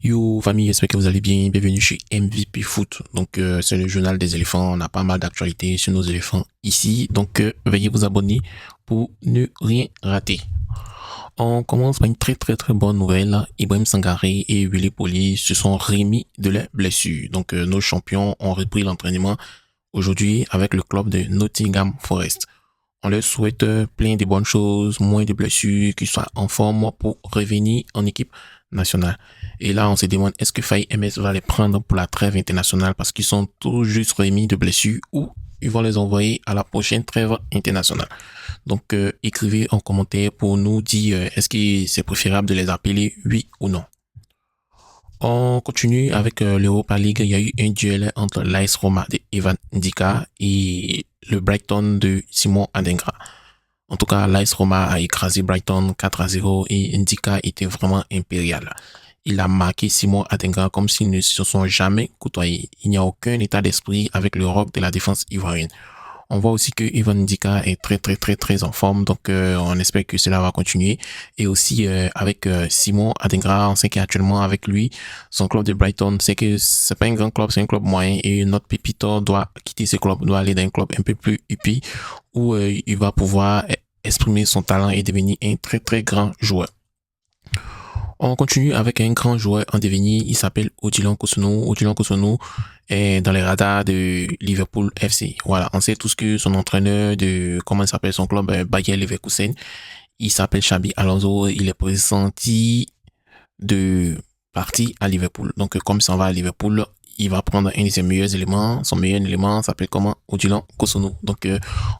Yo famille, j'espère que vous allez bien. Bienvenue chez MVP Foot. C'est le journal des éléphants. On a pas mal d'actualités sur nos éléphants ici. Veuillez vous abonner pour ne rien rater. On commence par une très bonne nouvelle. Ibrahim Sangaré et Willy Poli se sont remis de leurs blessures. Nos champions ont repris l'entraînement aujourd'hui avec le club de Nottingham Forest. On leur souhaite plein de bonnes choses, moins de blessures, qu'ils soient en forme pour revenir en équipe nationale. Et là, on se demande, est-ce que Faye MS va les prendre pour la trêve internationale parce qu'ils sont tout juste remis de blessures ou ils vont les envoyer à la prochaine trêve internationale. Écrivez en commentaire pour nous dire, est-ce que c'est préférable de les appeler, oui ou non. On continue avec l'Europa League. Il y a eu un duel entre l'AS Roma de Evan Ndika et le Brighton de Simon Adingra. En tout cas, l'AS Roma a écrasé Brighton 4-0 et Ndika était vraiment impérial. Il a marqué Simon Adingra comme s'ils ne se sont jamais côtoyés. Il n'y a aucun état d'esprit avec le rock de la défense ivoirienne. On voit aussi que Evan Ndika est très en forme, on espère que cela va continuer. Et aussi avec Simon Adingra, on sait qu'actuellement avec lui, son club de Brighton, c'est que c'est pas un grand club, c'est un club moyen et notre pépito doit quitter ce club, doit aller dans un club un peu plus hippie où il va pouvoir exprimer son talent et devenir un très grand joueur. On continue avec un grand joueur en devenir, il s'appelle Odilon Kosono. Odilon Kosono est dans les radars de Liverpool FC. Voilà, on sait tous que son entraîneur de, comment il s'appelle son club, Bayer Leverkusen, il s'appelle Xabi Alonso, il est pressenti de partir à Liverpool. Comme ça va à Liverpool, il va prendre un de ses meilleurs éléments. Son meilleur élément s'appelle comment? Odilon Kosono.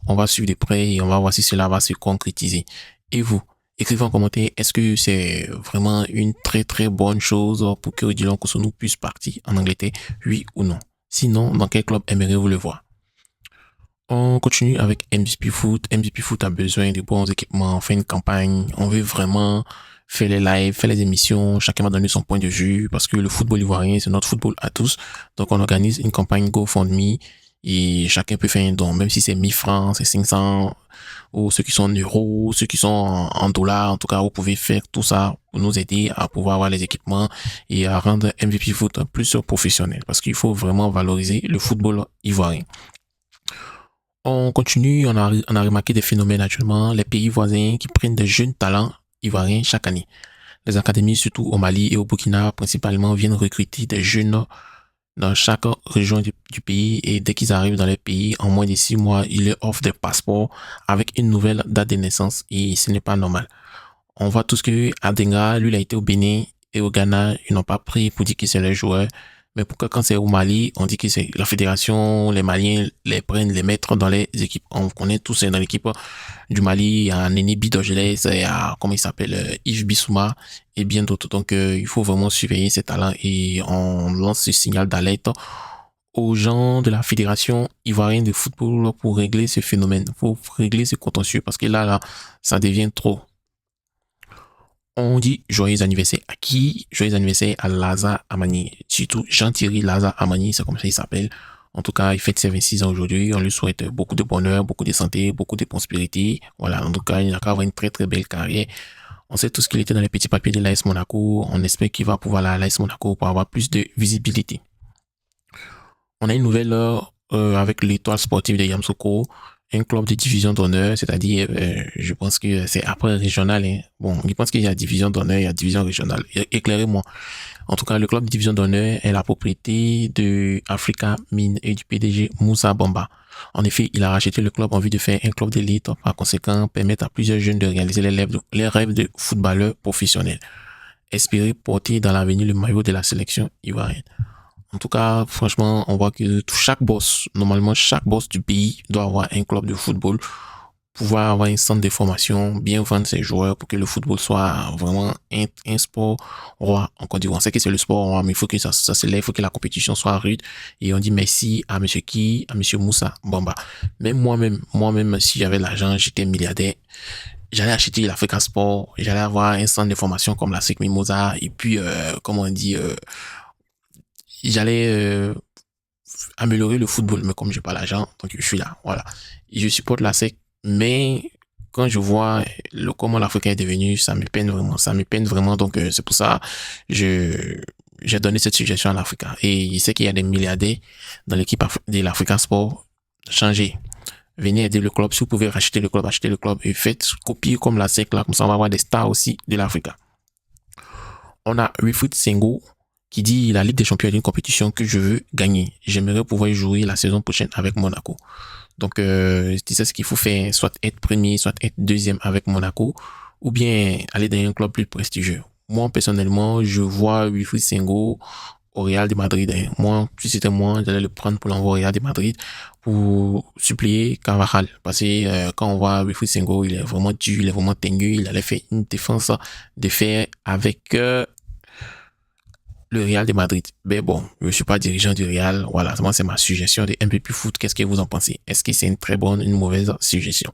On va suivre de près et on va voir si cela va se concrétiser. Et vous? Écrivez en commentaire, est-ce que c'est vraiment une très bonne chose pour que Odilon Kosono puisse partir en Angleterre, oui ou non? Sinon, dans quel club aimeriez-vous le voir? On continue avec MVP Foot. MVP Foot a besoin de bons équipements. On fait une campagne. On veut vraiment faire les lives, faire les émissions. Chacun va donner son point de vue parce que le football ivoirien, c'est notre football à tous. Donc, on organise une campagne GoFundMe et chacun peut faire un don, même si c'est 1000 francs, c'est 500 ou ceux qui sont en euros, ceux qui sont en dollars. En tout cas, vous pouvez faire tout ça pour nous aider à pouvoir avoir les équipements et à rendre MVP Foot plus professionnel parce qu'il faut vraiment valoriser le football ivoirien. On continue, on a remarqué des phénomènes actuellement, les pays voisins qui prennent des jeunes talents ivoiriens chaque année. Les académies, surtout au Mali et au Burkina, principalement, viennent recruter des jeunes dans chaque région du pays et dès qu'ils arrivent dans les pays, en moins de 6 mois, ils leur offrent des passeports avec une nouvelle date de naissance et ce n'est pas normal. On voit tout ce que Adenga, lui, il a été au Bénin et au Ghana, ils n'ont pas pris pour dire que c'est le joueur. Mais pourquoi quand c'est au Mali, on dit que c'est la fédération, les Maliens les prennent, les mettent dans les équipes. On connaît tous dans l'équipe du Mali, il y a Néné Bidogeles, il y a, comment il s'appelle, Yves Bissouma et bien d'autres. Il faut vraiment surveiller ces talents et on lance ce signal d'alerte aux gens de la fédération ivoirienne de football pour régler ce phénomène, pour régler ce contentieux parce que là, ça devient trop. On dit joyeux anniversaire à qui? Joyeux anniversaire à Laza Amani. Surtout Jean-Thierry Laza Amani, c'est comme ça qu'il s'appelle. En tout cas, il fête ses 26 ans aujourd'hui. On lui souhaite beaucoup de bonheur, beaucoup de santé, beaucoup de prospérité. Voilà, en tout cas, il a qu'à avoir une très belle carrière. On sait tous qu'il était dans les petits papiers de l'AS Monaco. On espère qu'il va pouvoir aller à l'AS Monaco pour avoir plus de visibilité. On a une nouvelle avec l'étoile sportive de Yamsoko, un club de division d'honneur, c'est-à-dire, je pense que c'est après régional. Hein. Bon, je pense qu'il y a division d'honneur, il y a division régionale. Éclairez-moi. En tout cas, le club de division d'honneur est la propriété de Africa Mine et du PDG Moussa Bamba. En effet, il a racheté le club en vue de faire un club d'élite, par conséquent, permettre à plusieurs jeunes de réaliser les rêves de footballeurs professionnels. Espérer porter dans l'avenir le maillot de la sélection ivoirienne. En tout cas, franchement, on voit que normalement chaque boss du pays doit avoir un club de football, pouvoir avoir un centre de formation, bien vendre ses joueurs pour que le football soit vraiment un sport roi en Côte d'Ivoire. On sait que c'est le sport roi, mais il faut que ça s'élève, il faut que la compétition soit rude. Et on dit merci à monsieur qui, à monsieur Moussa Bamba. Même moi-même, si j'avais l'argent, j'étais milliardaire, j'allais acheter l'Africa Sport, j'allais avoir un centre de formation comme la SEC Mimosa, et puis, comment on dit, j'allais améliorer le football, mais comme j'ai pas l'argent, donc je suis là, voilà. Et je supporte la SEC, mais quand je vois comment l'Africain est devenu, ça me peine vraiment, donc c'est pour ça, je j'ai donné cette suggestion à l'Africa. Et il sait qu'il y a des milliardaires dans l'équipe de l'Africa Sport. Changez. Venez aider le club. Si vous pouvez racheter le club, achetez le club et faites copier comme la SEC là. Comme ça, on va avoir des stars aussi de l'Africa. On a Wilfried Senghor qui dit la Ligue des Champions est une compétition que je veux gagner. J'aimerais pouvoir jouer la saison prochaine avec Monaco. Donc, c'est ce qu'il faut faire, soit être premier, soit être deuxième avec Monaco, ou bien aller dans un club plus prestigieux. Moi, personnellement, je vois Wilfried Senghor au Real de Madrid. Moi, si c'était moi, j'allais le prendre pour l'envoyer au Real de Madrid pour supplier Carvajal. Parce que quand on voit Wilfried Senghor, il est vraiment dur, il est vraiment teigneux, il allait faire une défense de fer avec le Real de Madrid. Mais bon, je suis pas dirigeant du Real. Voilà, moi, c'est ma suggestion de MVP Foot. Qu'est-ce que vous en pensez? Est-ce que c'est une très bonne, une mauvaise suggestion?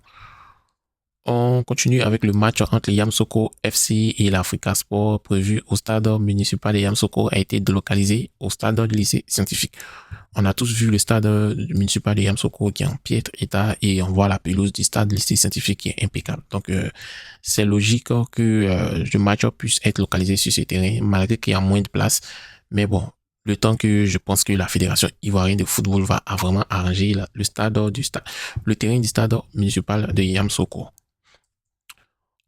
On continue avec le match entre le Yamoussoukro FC et l'Africa Sport prévu au stade municipal de Yamoussoukro a été délocalisé au stade du lycée scientifique. On a tous vu le stade municipal de Yamoussoukro qui est en piètre état et on voit la pelouse du stade du lycée scientifique qui est impeccable. Donc, c'est logique que le match puisse être localisé sur ce terrain malgré qu'il y a moins de place. Mais bon, le temps que je pense que la Fédération ivoirienne de football va vraiment arranger le terrain du stade municipal de Yamoussoukro.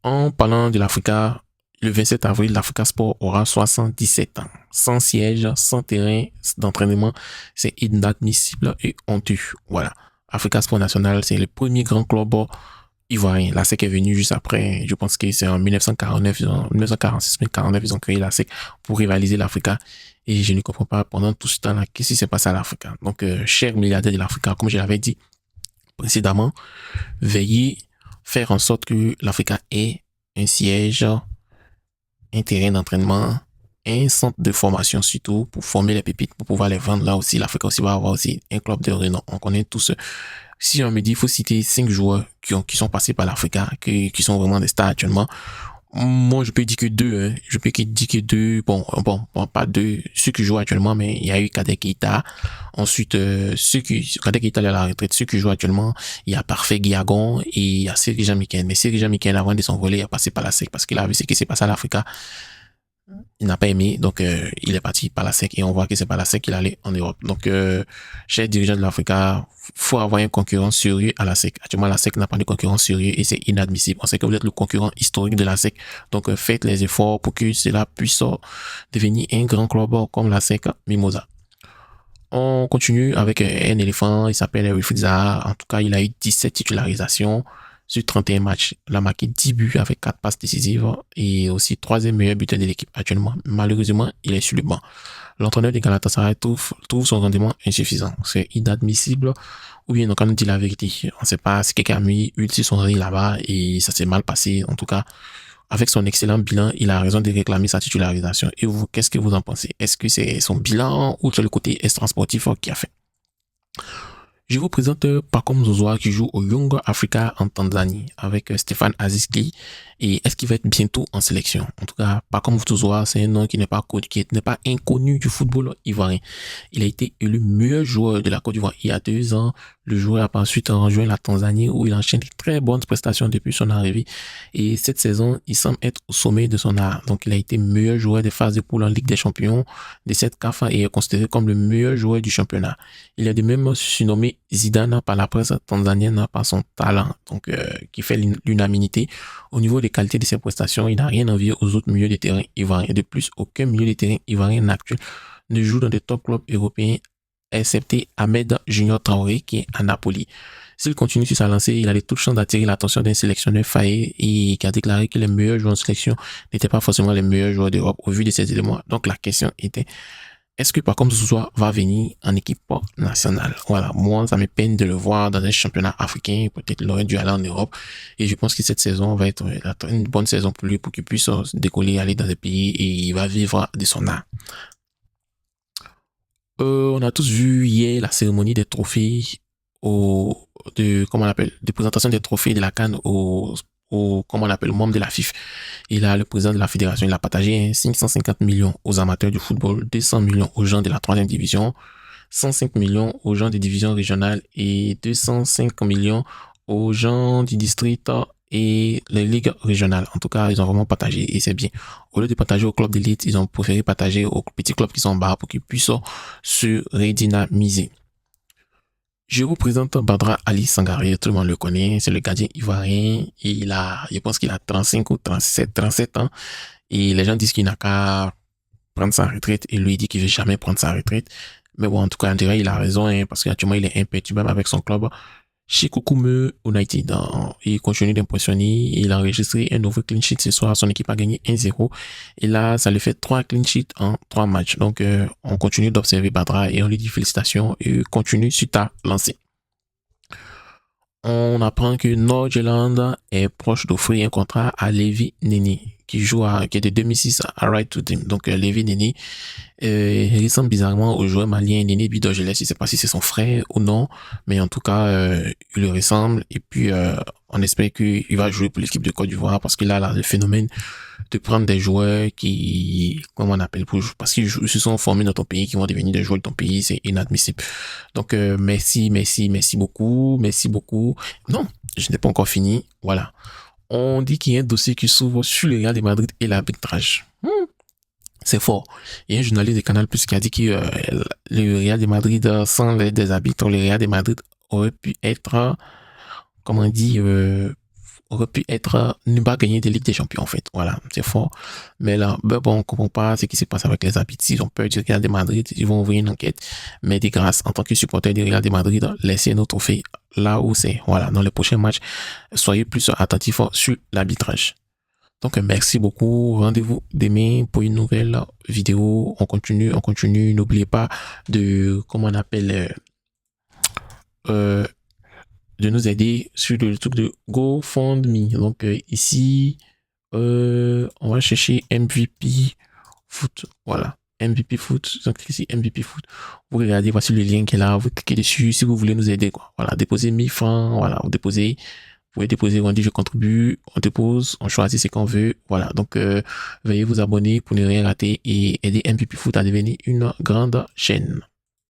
En parlant de l'Africa, le 27 avril, l'Africa Sport aura 77 ans. Sans siège, sans terrain d'entraînement, c'est inadmissible et honteux. Voilà. Africa Sport National, c'est le premier grand club ivoirien. La SEC est venue juste après. Je pense que c'est en 1949, 1946-1949, ils ont créé la SEC pour rivaliser l'Africa. Et je ne comprends pas pendant tout ce temps-là, qu'est-ce qui s'est passé à l'Africa. Donc, chers milliardaires de l'Africa, comme je l'avais dit précédemment, veillez faire en sorte que l'Africa ait un siège, un terrain d'entraînement, un centre de formation surtout pour former les pépites, pour pouvoir les vendre. Là aussi, l'Africa aussi va avoir aussi un club de renom. On connaît tous. Si on me dit, il faut citer 5 joueurs qui sont passés par l'Africa, qui sont vraiment des stars actuellement. Moi, je peux dire que deux, hein. Je peux dire que deux, bon, pas deux, ceux qui jouent actuellement, mais il y a eu Kadek Keita. Ensuite, Kadek Keita est à la retraite, ceux qui jouent actuellement, il y a Parfait Guiagon et il y a Serge Jean-Michel. Mais Serge Jean-Michel, avant de s'envoler, il a passé par la SEC parce qu'il a vu ce qui s'est passé à l'Africa. Il n'a pas aimé, donc il est parti par la SEC et on voit que c'est par la SEC qu'il allait en Europe. Donc, chers dirigeants de l'Africa, faut avoir un concurrent sérieux à la SEC. Actuellement, la SEC n'a pas de concurrent sérieux et c'est inadmissible. On sait que vous êtes le concurrent historique de la SEC, donc faites les efforts pour que cela puisse devenir un grand club comme la SEC Mimosa. On continue avec un éléphant, il s'appelle Wilfried Zaha. En tout cas, il a eu 17 titularisations sur 31 matchs. Il a marqué 10 buts avec 4 passes décisives et aussi 3e meilleur buteur de l'équipe actuellement. Malheureusement, il est sur le banc. L'entraîneur de Galatasaray trouve son rendement insuffisant. C'est inadmissible. Ou bien, donc, on nous dit la vérité. On ne sait pas si quelqu'un a mis huile sur son riz là-bas et ça s'est mal passé. En tout cas, avec son excellent bilan, il a raison de réclamer sa titularisation. Et vous, qu'est-ce que vous en pensez? Est-ce que c'est son bilan ou c'est le côté extra-sportif qui a fait? Je vous présente Pacome Zouzoua qui joue au Young Africa en Tanzanie avec Stéphane Aziz-Ki. Et est-ce qu'il va être bientôt en sélection? En tout cas, Pacome Zouzoua, c'est un nom qui n'est pas inconnu du football ivoirien. Il a été élu meilleur joueur de la Côte d'Ivoire il y a 2 ans. Le joueur a ensuite rejoint la Tanzanie où il enchaîne de très bonnes prestations depuis son arrivée. Et cette saison, il semble être au sommet de son art. Donc, il a été meilleur joueur des phases de poule en Ligue des Champions de cette CAF et est considéré comme le meilleur joueur du championnat. Il est de même surnommé Zidane par la presse tanzanienne par son talent, donc qui fait l'unanimité. Au niveau des qualités de ses prestations, il n'a rien envié aux autres milieux de terrain ivoiriens. De plus, aucun milieu de terrain ivoirien actuel ne joue dans des top clubs européens, excepté Ahmed Junior Traoré qui est à Napoli. S'il continue sur sa lancée, il a de toutes chances d'attirer l'attention d'un sélectionneur faillé et qui a déclaré que les meilleurs joueurs en sélection n'étaient pas forcément les meilleurs joueurs d'Europe au vu de ces éléments. Donc la question était, est-ce que Pacome Zouzoua va venir en équipe nationale? Voilà, moi, ça me peine de le voir dans un championnat africain. Peut-être il aurait dû aller en Europe. Et je pense que cette saison va être une bonne saison pour lui, pour qu'il puisse décoller, aller dans des pays et il va vivre de son art. On a tous vu hier la cérémonie des trophées de présentation des trophées de la CAN membre de la FIFA. Et là, le président de la fédération, il a partagé 550 millions aux amateurs du football, 200 millions aux gens de la 3e division, 105 millions aux gens des divisions régionales et 205 millions aux gens du district et les ligues régionales. En tout cas, ils ont vraiment partagé et c'est bien. Au lieu de partager au club d'élite, ils ont préféré partager aux petits clubs qui sont en bas pour qu'ils puissent se redynamiser. Je vous présente Badra Ali Sangaré, tout le monde le connaît, c'est le gardien ivoirien, je pense qu'il a 35 ou 37 ans, et les gens disent qu'il n'a qu'à prendre sa retraite, et lui il dit qu'il veut jamais prendre sa retraite, mais bon, en tout cas, on dirait il a raison, hein, parce qu'actuellement il est imperturbable avec son club, chez Kokume United, il continue d'impressionner, il a enregistré un nouveau clean sheet ce soir, son équipe a gagné 1-0, et là, ça lui fait 3 clean sheets en 3 matchs, donc on continue d'observer Badra, et on lui dit félicitations, et continue sur ta lancée. On apprend que Nordjylland est proche d'offrir un contrat à Levi Neni, qui est de 2006 à Right to Team. Donc, Levi Neni, il ressemble bizarrement au joueur malien Neni Bidogeles. Je ne sais pas si c'est son frère ou non, mais en tout cas, il lui ressemble. Et puis, on espère qu'il va jouer pour l'équipe de Côte d'Ivoire parce qu'il a le phénomène de prendre des joueurs comment on appelle, parce qu'ils se sont formés dans ton pays, qui vont devenir des joueurs de ton pays, c'est inadmissible. Donc, merci beaucoup. Non, je n'ai pas encore fini. Voilà. On dit qu'il y a un dossier qui s'ouvre sur le Real de Madrid et l'arbitrage. C'est fort. Il y a un journaliste de Canal+ qui a dit que le Real de Madrid, sans l'aide des arbitres, le Real de Madrid aurait pu être, ne pas gagner des Ligues des Champions, en fait. Voilà, c'est fort. Mais là, bon, on comprend pas ce qui se passe avec les arbitres. S'ils ont peur du Real de Madrid, ils vont ouvrir une enquête. Mais de grâce, en tant que supporter du Real de Madrid, laissez nos trophées là où c'est. Voilà, dans les prochains matchs, soyez plus attentifs sur l'arbitrage. Donc, merci beaucoup. Rendez-vous demain pour une nouvelle vidéo. On continue. N'oubliez pas de, de nous aider sur le truc de GoFundMe. Donc, ici, on va chercher MVP Foot. Voilà. MVP Foot. Donc, ici, MVP Foot. Vous regardez, voici le lien qui est là. Vous cliquez dessus si vous voulez nous aider, quoi. Voilà. Déposez 1000 francs. Voilà. Vous pouvez déposer, on dit je contribue, on dépose, on choisit ce qu'on veut. Voilà. Donc, veuillez vous abonner pour ne rien rater et aider MVP Foot à devenir une grande chaîne.